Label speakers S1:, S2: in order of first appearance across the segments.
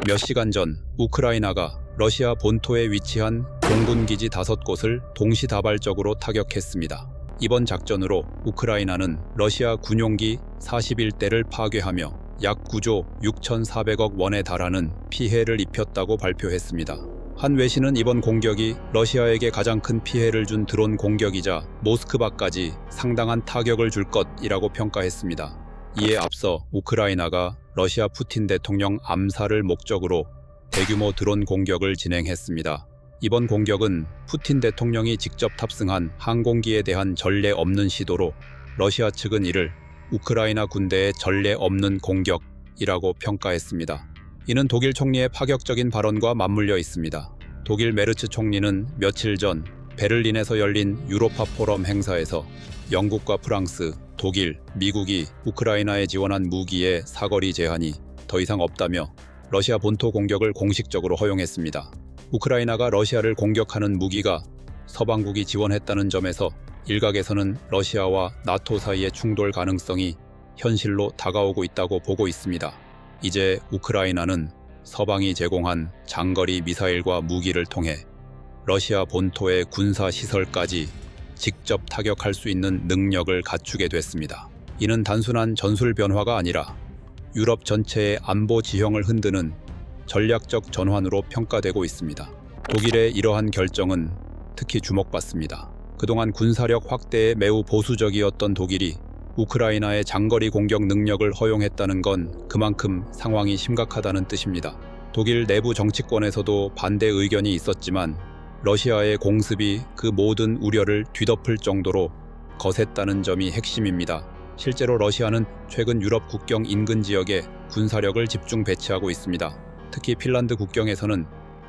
S1: 몇 시간 전 우크라이나가 러시아 본토에 위치한 공군기지 5곳을 동시다발적으로 타격했습니다. 이번 작전으로 우크라이나는 러시아 군용기 41대를 파괴하며 약 9조 6,400억 원에 달하는 피해를 입혔다고 발표했습니다. 한 외신은 이번 공격이 러시아에게 가장 큰 피해를 준 드론 공격이자 모스크바까지 상당한 타격을 줄 것이라고 평가했습니다. 이에 앞서 우크라이나가 러시아 푸틴 대통령 암살을 목적으로 대규모 드론 공격을 진행했습니다. 이번 공격은 푸틴 대통령이 직접 탑승한 항공기에 대한 전례 없는 시도로 러시아 측은 이를 우크라이나 군대의 전례 없는 공격이라고 평가했습니다. 이는 독일 총리의 파격적인 발언과 맞물려 있습니다. 독일 메르츠 총리는 며칠 전 베를린에서 열린 유로파 포럼 행사에서 영국과 프랑스, 독일, 미국이 우크라이나에 지원한 무기의 사거리 제한이 더 이상 없다며 러시아 본토 공격을 공식적으로 허용했습니다. 우크라이나가 러시아를 공격하는 무기가 서방국이 지원했다는 점에서 일각에서는 러시아와 나토 사이의 충돌 가능성이 현실로 다가오고 있다고 보고 있습니다. 이제 우크라이나는 서방이 제공한 장거리 미사일과 무기를 통해 러시아 본토의 군사 시설까지 직접 타격할 수 있는 능력을 갖추게 됐습니다. 이는 단순한 전술 변화가 아니라 유럽 전체의 안보 지형을 흔드는 전략적 전환으로 평가되고 있습니다. 독일의 이러한 결정은 특히 주목받습니다. 그동안 군사력 확대에 매우 보수적이었던 독일이 우크라이나의 장거리 공격 능력을 허용했다는 건 그만큼 상황이 심각하다는 뜻입니다. 독일 내부 정치권에서도 반대 의견이 있었지만 러시아의 공습이 그 모든 우려를 뒤덮을 정도로 거셌다는 점이 핵심입니다. 실제로 러시아는 최근 유럽 국경 인근 지역에 군사력을 집중 배치하고 있습니다. 특히 핀란드 국경에서는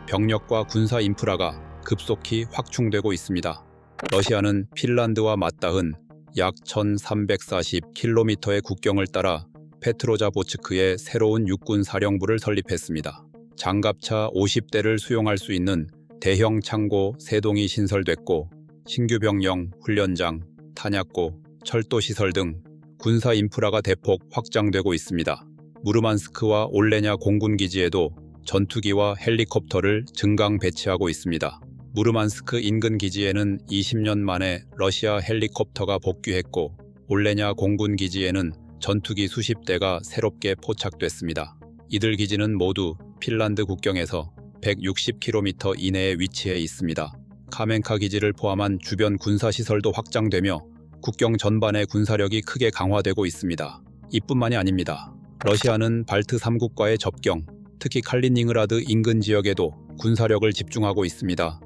S1: 병력과 군사 인프라가 급속히 확충되고 있습니다. 러시아는 핀란드와 맞닿은 약 1340km의 국경을 따라 페트로자보츠크에 새로운 육군 사령부를 설립했습니다. 장갑차 50대를 수용할 수 있는 대형 창고 3동이 신설됐고 신규 병영, 훈련장, 탄약고, 철도시설 등 군사 인프라가 대폭 확장되고 있습니다. 무르만스크와 올레냐 공군기지에도 전투기와 헬리콥터를 증강 배치하고 있습니다. 무르만스크 인근 기지에는 20년 만에 러시아 헬리콥터가 복귀했고 올레냐 공군기지에는 전투기 수십 대가 새롭게 포착됐습니다. 이들 기지는 모두 핀란드 국경에서 160km 이내에 위치해 있습니다. 카멘카 기지를 포함한 주변 군사시설도 확장되며 국경 전반의 군사력이 크게 강화되고 있습니다. 이뿐만이 아닙니다. 러시아는 발트 3국과의 접경, 특히 칼리닝그라드 인근 지역에도 군사력을 집중하고 있습니다.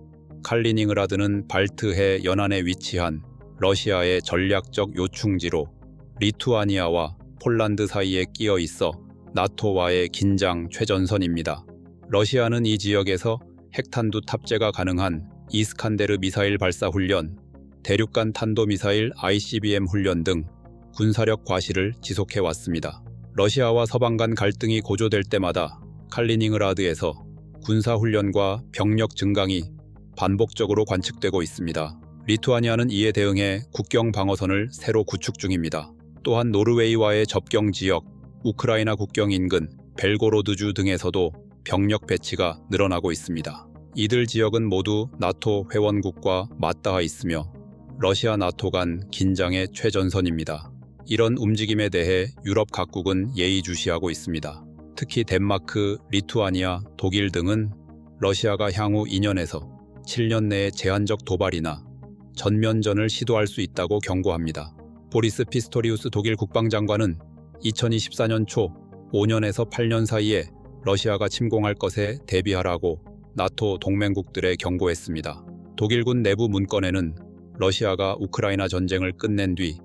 S1: 칼리닝그라드는 발트해 연안에 위치한 러시아의 전략적 요충지로 리투아니아와 폴란드 사이에 끼어 있어 나토와의 긴장 최전선입니다. 러시아는 이 지역에서 핵탄두 탑재가 가능한 이스칸데르 미사일 발사 훈련, 대륙간 탄도미사일 ICBM 훈련 등 군사력 과시를 지속해왔습니다. 러시아와 서방 간 갈등이 고조될 때마다 칼리닝그라드에서 군사훈련과 병력 증강이 반복적으로 관측되고 있습니다. 리투아니아는 이에 대응해 국경 방어선을 새로 구축 중입니다. 또한 노르웨이와의 접경 지역, 우크라이나 국경 인근 벨고로드주 등에서도 병력 배치가 늘어나고 있습니다. 이들 지역은 모두 나토 회원국과 맞닿아 있으며 러시아 나토 간 긴장의 최전선입니다. 이런 움직임에 대해 유럽 각국은 예의주시하고 있습니다. 특히 덴마크, 리투아니아, 독일 등은 러시아가 향후 2년에서 7년 내에 제한적 도발이나 전면전을 시도할 수 있다고 경고합니다. 보리스 피스토리우스 독일 국방장관은 2024년 초 5년에서 8년 사이에 러시아가 침공할 것에 대비하라고 나토 동맹국들에 경고했습니다. 독일군 내부 문건에는 러시아가 우크라이나 전쟁을 끝낸 뒤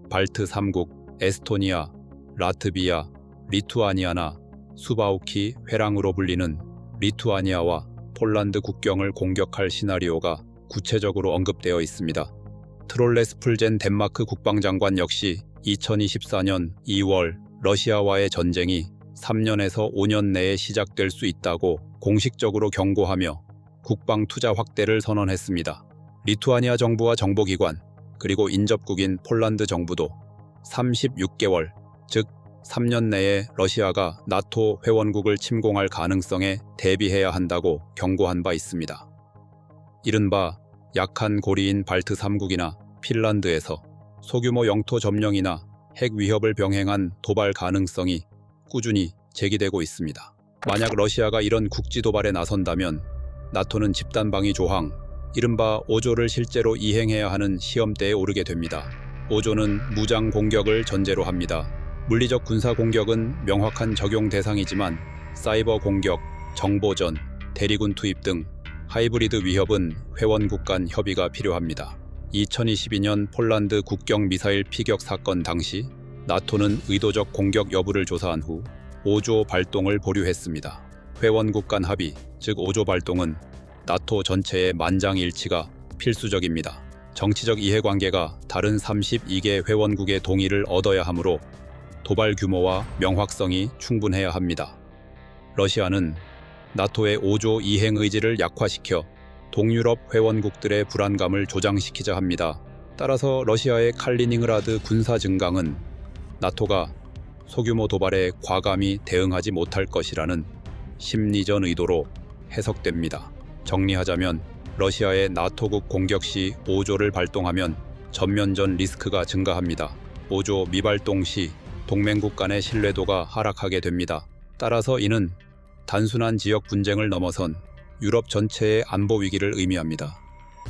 S1: 발트 3국, 에스토니아, 라트비아, 리투아니아나 수바우키 회랑으로 불리는 리투아니아와 폴란드 국경을 공격할 시나리오가 구체적으로 언급되어 있습니다. 트롤레 스풀젠 덴마크 국방장관 역시 2024년 2월 러시아와의 전쟁이 3년에서 5년 내에 시작될 수 있다고 공식적으로 경고하며 국방 투자 확대를 선언했습니다. 리투아니아 정부와 정보기관, 그리고 인접국인 폴란드 정부도 36개월, 즉 3년 내에 러시아가 나토 회원국을 침공할 가능성에 대비해야 한다고 경고한 바 있습니다. 이른바 약한 고리인 발트 3국이나 핀란드에서 소규모 영토 점령이나 핵 위협을 병행한 도발 가능성이 꾸준히 제기되고 있습니다. 만약 러시아가 이런 국지 도발에 나선다면 나토는 집단 방위 조항, 이른바 5조를 실제로 이행해야 하는 시험대에 오르게 됩니다. 5조는 무장 공격을 전제로 합니다. 물리적 군사 공격은 명확한 적용 대상이지만 사이버 공격, 정보전, 대리군 투입 등 하이브리드 위협은 회원국 간 협의가 필요합니다. 2022년 폴란드 국경 미사일 피격 사건 당시 나토는 의도적 공격 여부를 조사한 후 5조 발동을 보류했습니다. 회원국 간 합의, 즉 5조 발동은 나토 전체의 만장일치가 필수적입니다. 정치적 이해관계가 다른 32개 회원국의 동의를 얻어야 하므로 도발 규모와 명확성이 충분해야 합니다. 러시아는 나토의 5조 이행 의지를 약화시켜 동유럽 회원국들의 불안감을 조장시키자 합니다. 따라서 러시아의 칼리닝그라드 군사 증강은 나토가 소규모 도발에 과감히 대응하지 못할 것이라는 심리전 의도로 해석됩니다. 정리하자면 러시아의 나토국 공격 시 5조를 발동하면 전면전 리스크가 증가합니다. 5조 미발동 시 동맹국 간의 신뢰도가 하락하게 됩니다. 따라서 이는 단순한 지역 분쟁을 넘어선 유럽 전체의 안보 위기를 의미합니다.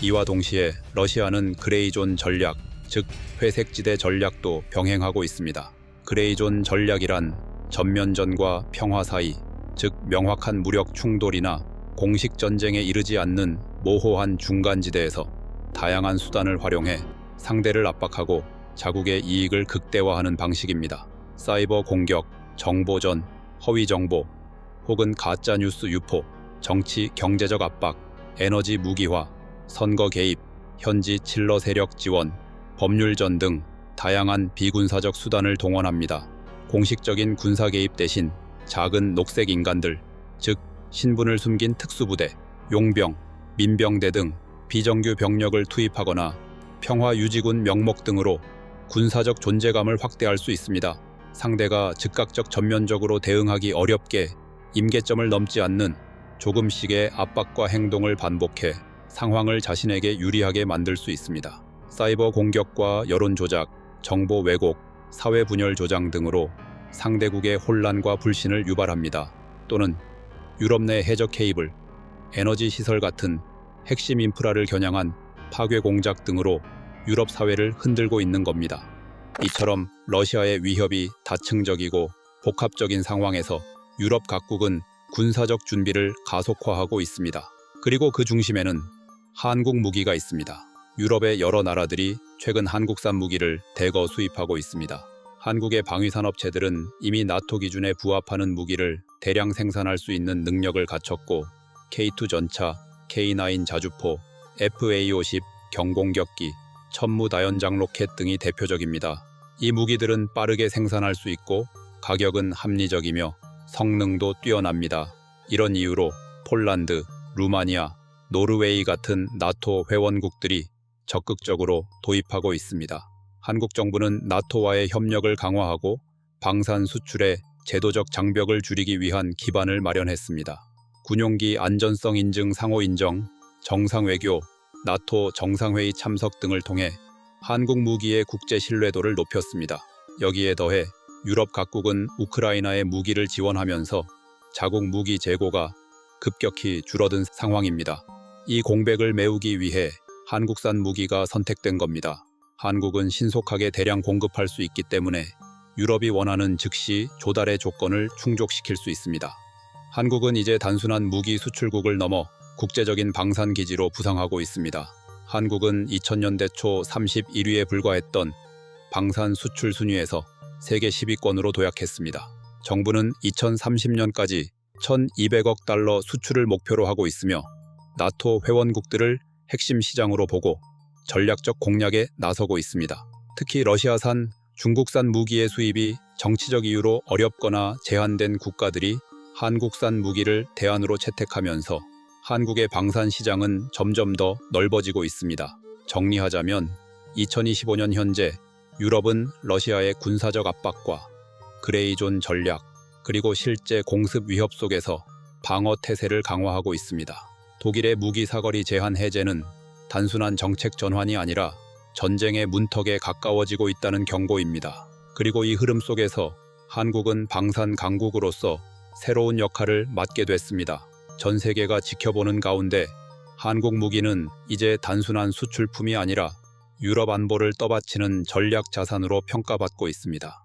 S1: 이와 동시에 러시아는 그레이존 전략, 즉 회색지대 전략도 병행하고 있습니다. 그레이존 전략이란 전면전과 평화 사이, 즉 명확한 무력 충돌이나 공식 전쟁에 이르지 않는 모호한 중간지대에서 다양한 수단을 활용해 상대를 압박하고 자국의 이익을 극대화하는 방식입니다. 사이버 공격, 정보전, 허위 정보, 혹은 가짜 뉴스 유포, 정치, 경제적 압박, 에너지 무기화, 선거 개입, 현지 칠러 세력 지원, 법률전 등 다양한 비군사적 수단을 동원합니다. 공식적인 군사 개입 대신 작은 녹색 인간들, 즉 신분을 숨긴 특수부대, 용병, 민병대 등 비정규 병력을 투입하거나 평화유지군 명목 등으로 군사적 존재감을 확대할 수 있습니다. 상대가 즉각적 전면적으로 대응하기 어렵게 임계점을 넘지 않는 조금씩의 압박과 행동을 반복해 상황을 자신에게 유리하게 만들 수 있습니다. 사이버 공격과 여론 조작, 정보 왜곡, 사회 분열 조장 등으로 상대국의 혼란과 불신을 유발합니다. 또는 유럽 내 해적 케이블, 에너지 시설 같은 핵심 인프라를 겨냥한 파괴 공작 등으로 유럽 사회를 흔들고 있는 겁니다. 이처럼 러시아의 위협이 다층적이고 복합적인 상황에서 유럽 각국은 군사적 준비를 가속화하고 있습니다. 그리고 그 중심에는 한국 무기가 있습니다. 유럽의 여러 나라들이 최근 한국산 무기를 대거 수입하고 있습니다. 한국의 방위산업체들은 이미 나토 기준에 부합하는 무기를 대량 생산할 수 있는 능력을 갖췄고 K2 전차, K9 자주포, FA-50 경공격기, 천무다연장 로켓 등이 대표적입니다. 이 무기들은 빠르게 생산할 수 있고 가격은 합리적이며 성능도 뛰어납니다. 이런 이유로 폴란드, 루마니아, 노르웨이 같은 나토 회원국들이 적극적으로 도입하고 있습니다. 한국 정부는 나토와의 협력을 강화하고 방산 수출의 제도적 장벽을 줄이기 위한 기반을 마련했습니다. 군용기 안전성 인증 상호 인정, 정상외교, 나토 정상회의 참석 등을 통해 한국 무기의 국제 신뢰도를 높였습니다. 여기에 더해 유럽 각국은 우크라이나에 무기를 지원하면서 자국 무기 재고가 급격히 줄어든 상황입니다. 이 공백을 메우기 위해 한국산 무기가 선택된 겁니다. 한국은 신속하게 대량 공급할 수 있기 때문에 유럽이 원하는 즉시 조달의 조건을 충족시킬 수 있습니다. 한국은 이제 단순한 무기 수출국을 넘어 국제적인 방산 기지로 부상하고 있습니다. 한국은 2000년대 초 31위에 불과했던 방산 수출 순위에서 세계 10위권으로 도약했습니다. 정부는 2030년까지 1,200억 달러 수출을 목표로 하고 있으며 나토 회원국들을 핵심 시장으로 보고 전략적 공략에 나서고 있습니다. 특히 러시아산, 중국산 무기의 수입이 정치적 이유로 어렵거나 제한된 국가들이 한국산 무기를 대안으로 채택하면서 한국의 방산 시장은 점점 더 넓어지고 있습니다. 정리하자면 2025년 현재 유럽은 러시아의 군사적 압박과 그레이존 전략, 그리고 실제 공습 위협 속에서 방어 태세를 강화하고 있습니다. 독일의 무기 사거리 제한 해제는 단순한 정책 전환이 아니라 전쟁의 문턱에 가까워지고 있다는 경고입니다. 그리고 이 흐름 속에서 한국은 방산 강국으로서 새로운 역할을 맡게 됐습니다. 전 세계가 지켜보는 가운데 한국 무기는 이제 단순한 수출품이 아니라 유럽 안보를 떠받치는 전략 자산으로 평가받고 있습니다.